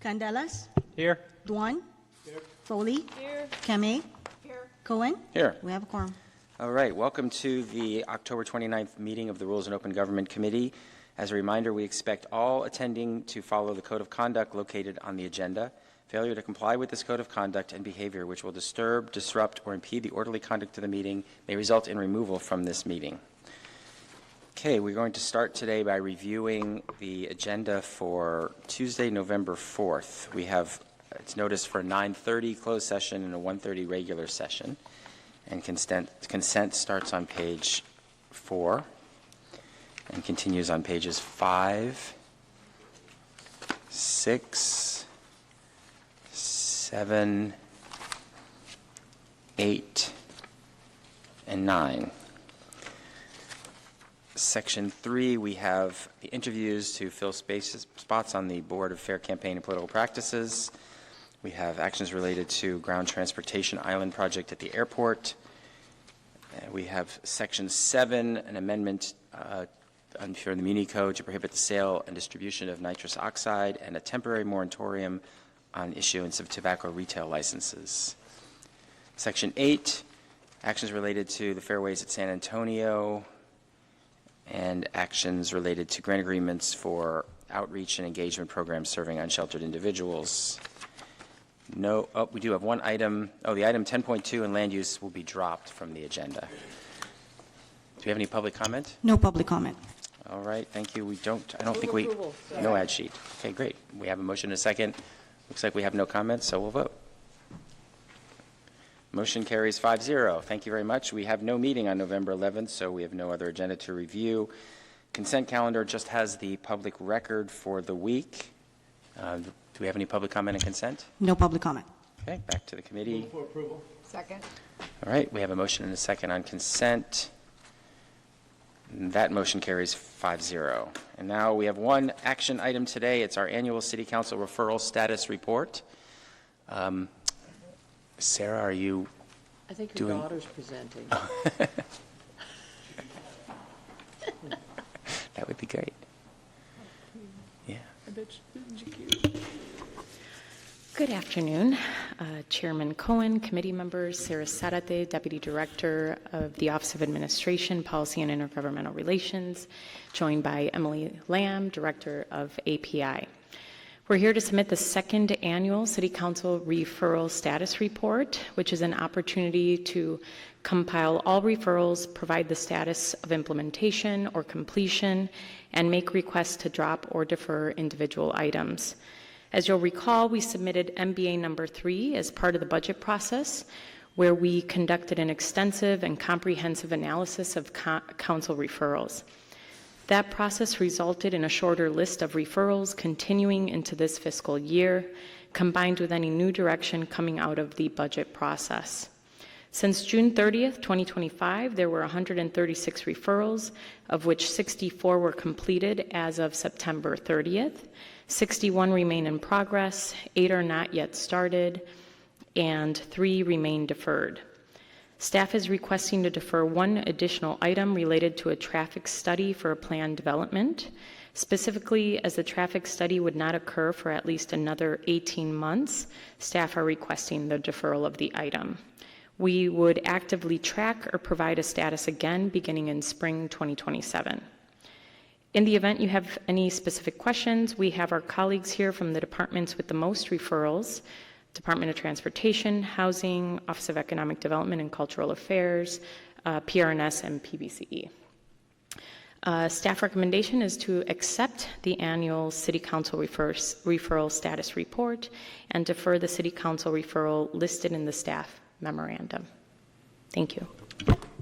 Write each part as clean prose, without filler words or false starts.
Candelas, Here. Duan, Foley, Here. Kame, Cohen. Here. We have a quorum. All right, welcome to the October 29th meeting of the Rules and Open Government Committee. As a reminder, we expect all attending to follow the code of conduct located on the agenda. Failure to comply with this code of conduct and behavior which will disturb, disrupt, or impede the orderly conduct of the meeting may result in removal from this meeting. Okay, we're going to start today by reviewing the agenda for Tuesday, November 4th. We have, it's noticed for a 9:30 closed session and a 1:30 regular session. And consent starts on page 4 and continues on pages 5, 6, 7, 8, and 9. Section 3, we have the interviews to fill spots on the Board of Fair Campaign and Political Practices. We have actions related to ground transportation island project at the airport. We have Section 7, an amendment for the Muni Code to prohibit the sale and distribution of nitrous oxide, and a temporary moratorium on issuance of tobacco retail licenses. Section 8, actions related to the fairways at San Antonio, and actions related to grant agreements for outreach and engagement programs serving unsheltered individuals. We do have one item. The item 10.2 and land use will be dropped from the agenda. Do we have any public comment? No public comment. All right, thank you. No ad sheet. Okay, great. We have a motion and a second. Looks like we have no comments, so we'll vote. Motion carries 5-0. Thank you very much. We have no meeting on November 11th, so we have no other agenda to review. Consent calendar just has the public record for the week. Do we have any public comment and consent? No public comment. Okay, back to the committee. Move for approval. Second. All right, we have a motion and a second on consent. And that motion carries 5-0. And now we have one action item today. It's our annual City Council referral status report. Sarah, are you I think your doing... daughter's presenting. That would be great. Yeah. I bet she's cute. Good afternoon, Chairman Cohen, committee members, Sarah Sarate, Deputy Director of the Office of Administration, Policy and Intergovernmental Relations, joined by Emily Lamb, Director of API. We're here to submit the second annual City Council Referral Status Report, which is an opportunity to compile all referrals, provide the status of implementation or completion, and make requests to drop or defer individual items. As you'll recall, we submitted MBA number 3 as part of the budget process, where we conducted an extensive and comprehensive analysis of council referrals. That process resulted in a shorter list of referrals continuing into this fiscal year, combined with any new direction coming out of the budget process. Since June 30th, 2025, there were 136 referrals, of which 64 were completed as of September 30th. 61 remain in progress, 8 are not yet started, and 3 remain deferred. Staff is requesting to defer one additional item related to a traffic study for a planned development. Specifically, as the traffic study would not occur for at least another 18 months, staff are requesting the deferral of the item. We would actively track or provide a status again beginning in spring 2027. In the event you have any specific questions, we have our colleagues here from the departments with the most referrals: Department of Transportation, Housing, Office of Economic Development and Cultural Affairs, PRNS, and PBCE. Staff recommendation is to accept the annual City Council referral status report and defer the City Council referral listed in the staff memorandum. Thank you.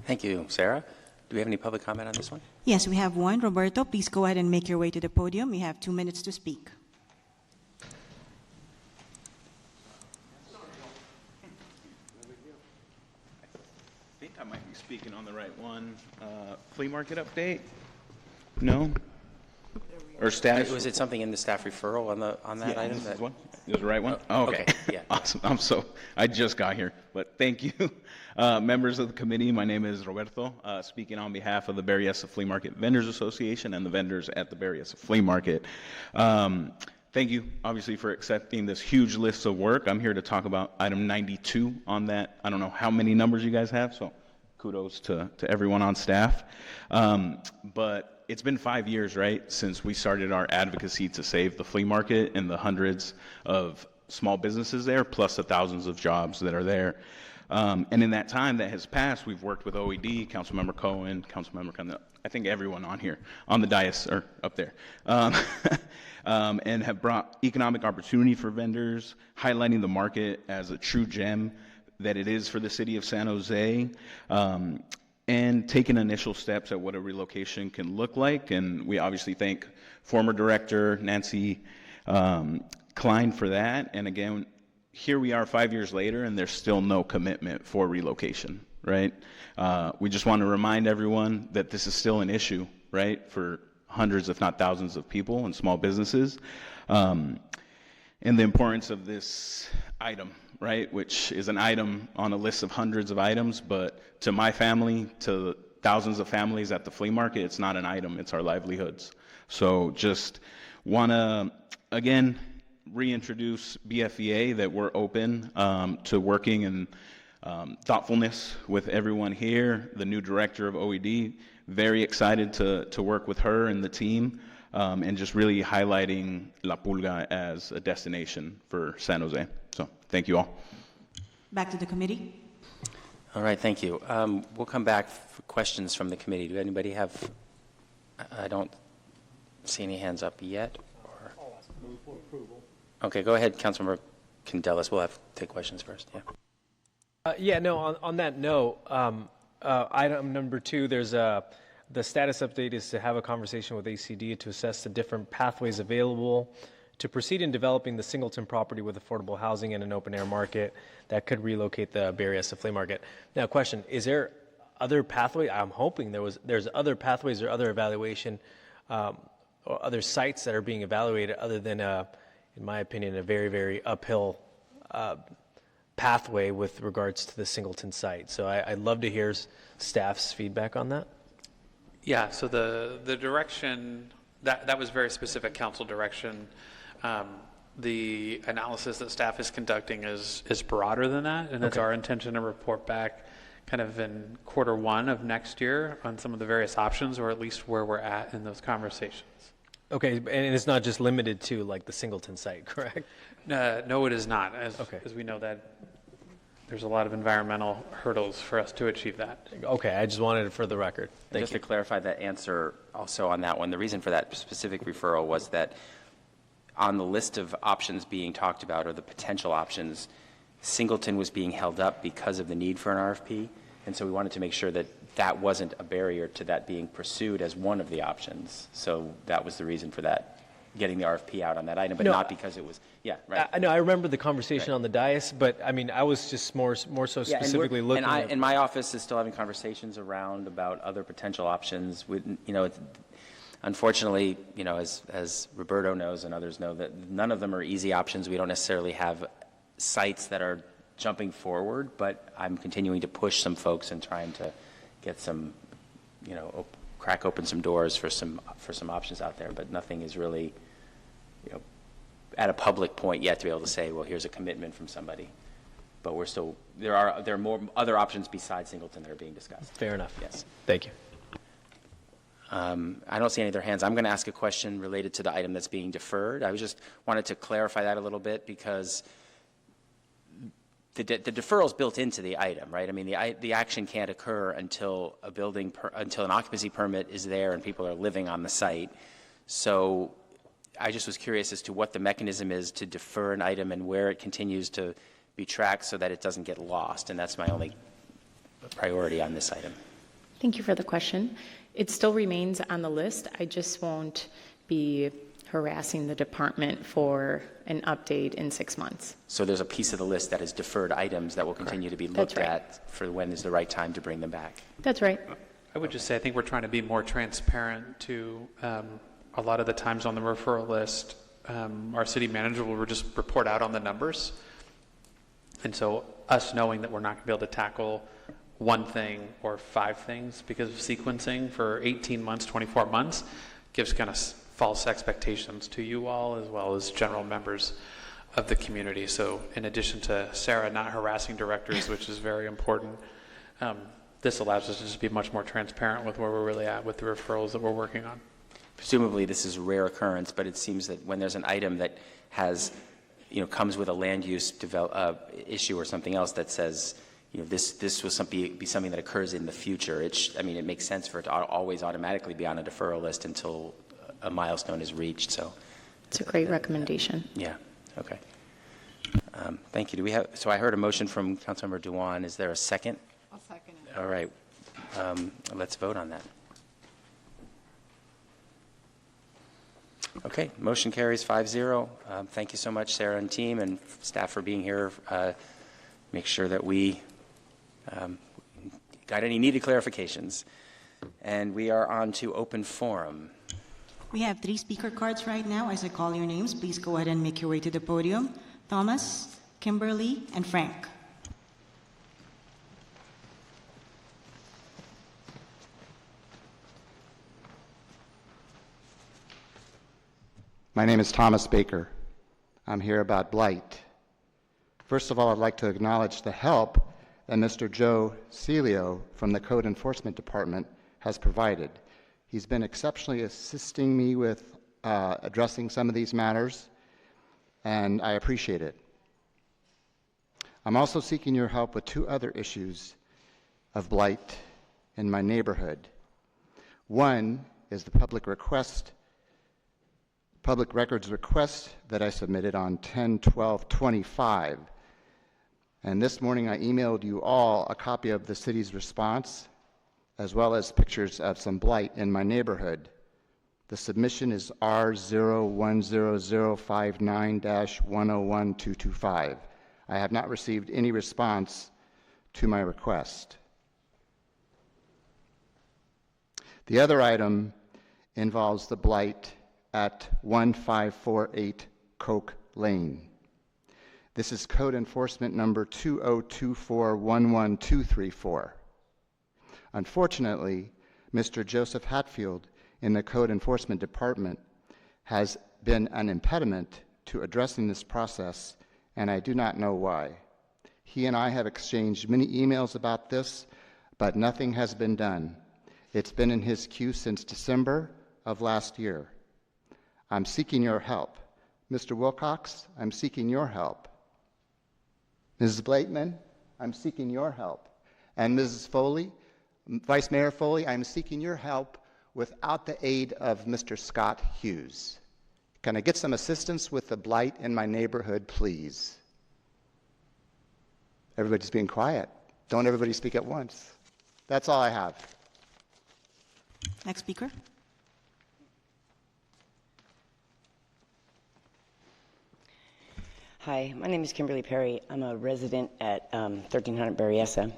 Thank you, Sarah. Do we have any public comment on this one? Yes, we have one. Roberto, please go ahead and make your way to the podium. You have 2 minutes to speak. I think I might be speaking on the right one. Flea market update? No? Or status? Was it something in the staff referral on that item? This is one? This is the right one? Oh, okay. Yeah. Awesome. I just got here, but thank you. Members of the committee, my name is Roberto, speaking on behalf of the Berryessa Flea Market Vendors Association and the vendors at the Berryessa Flea Market. Thank you, obviously, for accepting this huge list of work. I'm here to talk about item 92 on that. I don't know how many numbers you guys have, so kudos to everyone on staff. But it's been 5 years, right, since we started our advocacy to save the flea market and the hundreds of small businesses there, plus the thousands of jobs that are there. And in that time that has passed, we've worked with OED, Councilmember Cohen, Councilmember, I think everyone on here, on the dais or up there, and have brought economic opportunity for vendors, highlighting the market as a true gem that it is for the city of San Jose, and taking initial steps at what a relocation can look like. And we obviously thank former director Nancy Klein for that. And again, here we are 5 years later, and there's still no commitment for relocation, right? We just want to remind everyone that this is still an issue, right, for hundreds, if not thousands of people and small businesses, and the importance of this item, right, which is an item on a list of hundreds of items, but to my family, to thousands of families at the flea market, it's not an item, it's our livelihoods. So just want to, again, reintroduce BFEA, that we're open to working in thoughtfulness with everyone here. The new director of OED, very excited to work with her and the team, and just really highlighting La Pulga as a destination for San Jose. So thank you all. Back to the committee. All right, thank you. We'll come back for questions from the committee. Do anybody have, I don't see any hands up yet. Okay, go ahead, Councilmember Candelas. We'll have to take questions first. Yeah. On that note, item number 2, there's the status update is to have a conversation with ACD to assess the different pathways available to proceed in developing the Singleton property with affordable housing and an open air market that could relocate the Berryessa flea market. Now, question, is there other pathway? I'm hoping there's other pathways or other evaluation or other sites that are being evaluated other than, in my opinion, a very, very uphill pathway with regards to the Singleton site. So I'd love to hear staff's feedback on that. Yeah, so the direction, that was very specific council direction. The analysis that staff is conducting is broader than that, and it's our intention to report back kind of in Q1 of next year on some of the various options, or at least where we're at in those conversations. Okay, and it's not just limited to like the Singleton site, correct? No, it is not, as we know that there's a lot of environmental hurdles for us to achieve that. Okay, I just wanted it for the record. Thank Just you. to clarify that answer also on that one, the reason for that specific referral was that on the list of options being talked about, or the potential options, Singleton was being held up because of the need for an RFP, and so we wanted to make sure that that wasn't a barrier to that being pursued as one of the options. So that was the reason for that, getting the RFP out on that item, but not because it was, right. I know, I remember the conversation on the dais, but I mean, I was just more so specifically looking at... And my office is still having conversations around about other potential options. With, unfortunately, as Roberto knows and others know, that none of them are easy options. We don't necessarily have sites that are jumping forward, but I'm continuing to push some folks and trying to get some, crack open some doors for some options out there. But nothing is really, at a public point yet to be able to say, well, here's a commitment from somebody. But we're still, there are more other options besides Singleton that are being discussed. Fair enough. Yes. Thank you. I don't see any other hands. I'm going to ask a question related to the item that's being deferred. I just wanted to clarify that a little bit, because the deferral's built into the item, right? I mean, the action can't occur until until an occupancy permit is there and people are living on the site. So I just was curious as to what the mechanism is to defer an item and where it continues to be tracked so that it doesn't get lost. And that's my only priority on this item. Thank you for the question. It still remains on the list. I just won't be harassing the department for an update in 6 months. So there's a piece of the list that is deferred items that will continue to be looked at for when is the right time to bring them back. That's right. I would just say I think we're trying to be more transparent to a lot of the times on the referral list. Our city manager will just report out on the numbers. And so us knowing that we're not going to be able to tackle one thing or 5 things because of sequencing for 18 months, 24 months, gives kind of false expectations to you all as well as general members of the community. So in addition to Sarah not harassing directors, which is very important, this allows us to just be much more transparent with where we're really at with the referrals that we're working on. Presumably, this is a rare occurrence, but it seems that when there's an item that has, comes with a land use issue or something else that says, this will be something that occurs in the future. It makes sense for it to always automatically be on a deferral list until a milestone is reached. So It's a great recommendation. yeah, okay. Thank you. So I heard a motion from Councilmember Dewan. Is there a second? I'll second it. All right. Let's vote on that. Okay, motion carries 5-0. Thank you so much, Sarah and team and staff for being here. Make sure that we got any needed clarifications. And we are on to open forum. We have 3 speaker cards right now. As I call your names, please go ahead and make your way to the podium. Thomas, Kimberly, and Frank. My name is Thomas Baker. I'm here about blight. First of all, I'd like to acknowledge the help that Mr. Joe Celio from the Code Enforcement Department has provided. He's been exceptionally assisting me with addressing some of these matters, and I appreciate it. I'm also seeking your help with 2 other issues of blight in my neighborhood. One is the public records request that I submitted on 10/12/25. And this morning I emailed you all a copy of the city's response, as well as pictures of some blight in my neighborhood. The submission is R010059-101225. I have not received any response to my request. The other item involves the blight at 1548 Coke Lane. This is Code Enforcement number 202411234. Unfortunately, Mr. Joseph Hatfield in the Code Enforcement Department has been an impediment to addressing this process, and I do not know why. He and I have exchanged many emails about this, but nothing has been done. It's been in his queue since December of last year. I'm seeking your help. Mr. Wilcox, I'm seeking your help. Mrs. Blakeman, I'm seeking your help. And Mrs. Foley, Vice Mayor Foley, I'm seeking your help without the aid of Mr. Scott Hughes. Can I get some assistance with the blight in my neighborhood, please? Everybody's being quiet. Don't everybody speak at once. That's all I have. Next speaker. Hi, my name is Kimberly Perry. I'm a resident at 1300 Berryessa.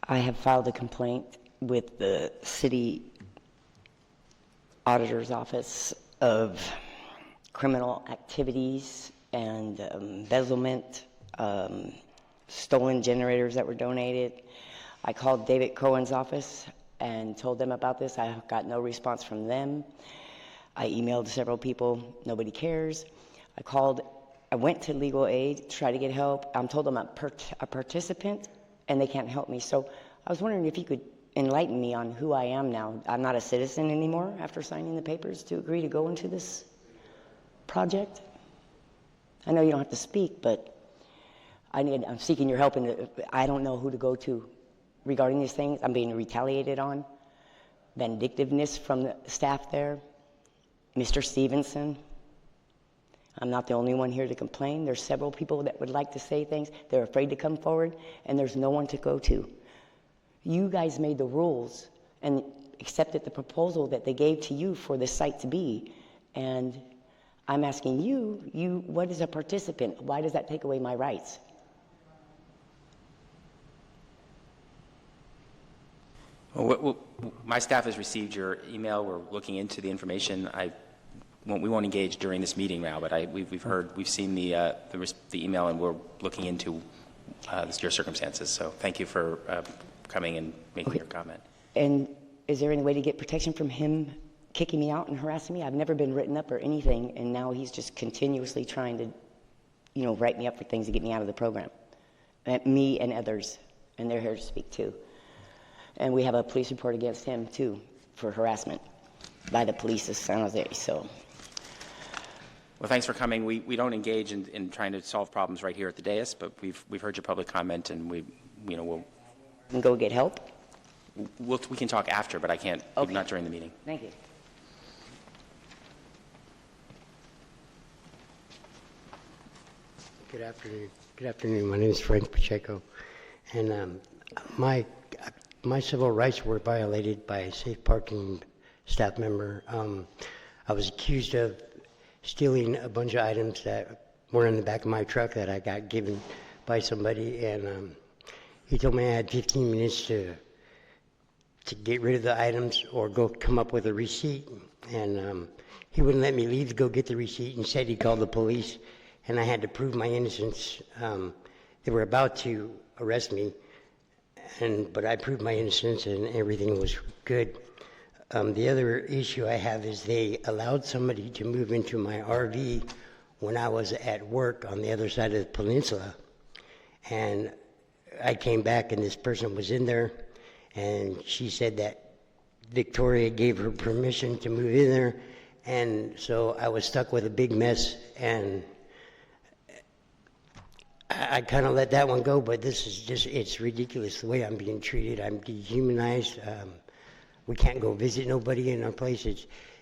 I have filed a complaint with the city auditor's office of criminal activities and embezzlement, stolen generators that were donated. I called David Cohen's office and told them about this. I got no response from them. I emailed several people. Nobody cares. I went to legal aid to try to get help. I'm told I'm a participant, and they can't help me. So I was wondering if you could enlighten me on who I am now. I'm not a citizen anymore after signing the papers to agree to go into this project. I know you don't have to speak, but I'm seeking your help, and I don't know who to go to regarding these things. I'm being retaliated on. Vindictiveness from the staff there. Mr. Stevenson. I'm not the only one here to complain. There's several people that would like to say things. They're afraid to come forward, and there's no one to go to. You guys made the rules and accepted the proposal that they gave to you for this site to be. And I'm asking you, what is a participant? Why does that take away my rights? Well, my staff has received your email. We're looking into the information. We won't engage during this meeting now, but we've seen the email, and we're looking into your circumstances. So thank you for coming and making your comment. And is there any way to get protection from him kicking me out and harassing me. I've never been written up or anything, and now he's just continuously trying to, write me up for things to get me out of the program. Me and others, and they're here to speak too. And we have a police report against him too for harassment by the police of San Jose. So, Well, thanks for coming. We don't engage in trying to solve problems right here at the dais, but we've heard your public comment, and we'll go get help. we can talk after, but I can't. Okay. Not during the meeting. Thank you. Good afternoon. Good afternoon. My name is Frank Pacheco, and my civil rights were violated by a safe parking staff member. I was accused of stealing a bunch of items that were in the back of my truck that I got given by somebody, and he told me I had 15 minutes to get rid of the items or go come up with a receipt, and he wouldn't let me leave to go get the receipt and said he called the police, and I had to prove my innocence. They were about to arrest me, but I proved my innocence and everything was good. The other issue I have is they allowed somebody to move into my RV when I was at work on the other side of the peninsula, and I came back and this person was in there, and she said that Victoria gave her permission to move in there, and so I was stuck with a big mess, and I kind of let that one go, but this is just, it's ridiculous the way I'm being treated. I'm dehumanized. We can't go visit nobody in our place.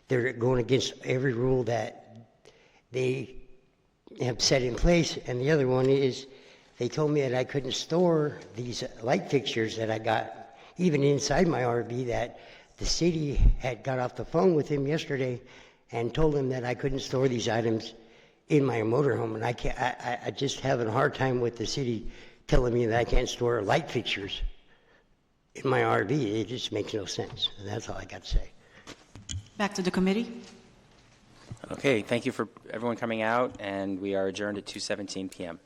They're going against every rule that they have set in place. And the other one is they told me that I couldn't store these light fixtures that I got, even inside my RV, that the city had got off the phone with him yesterday and told him that I couldn't store these items in my motorhome, and I just have a hard time with the city telling me that I can't store light fixtures in my RV. It just makes no sense. And that's all I got to say. Back to the committee. Okay, thank you for everyone coming out, and we are adjourned at 2:17 p.m.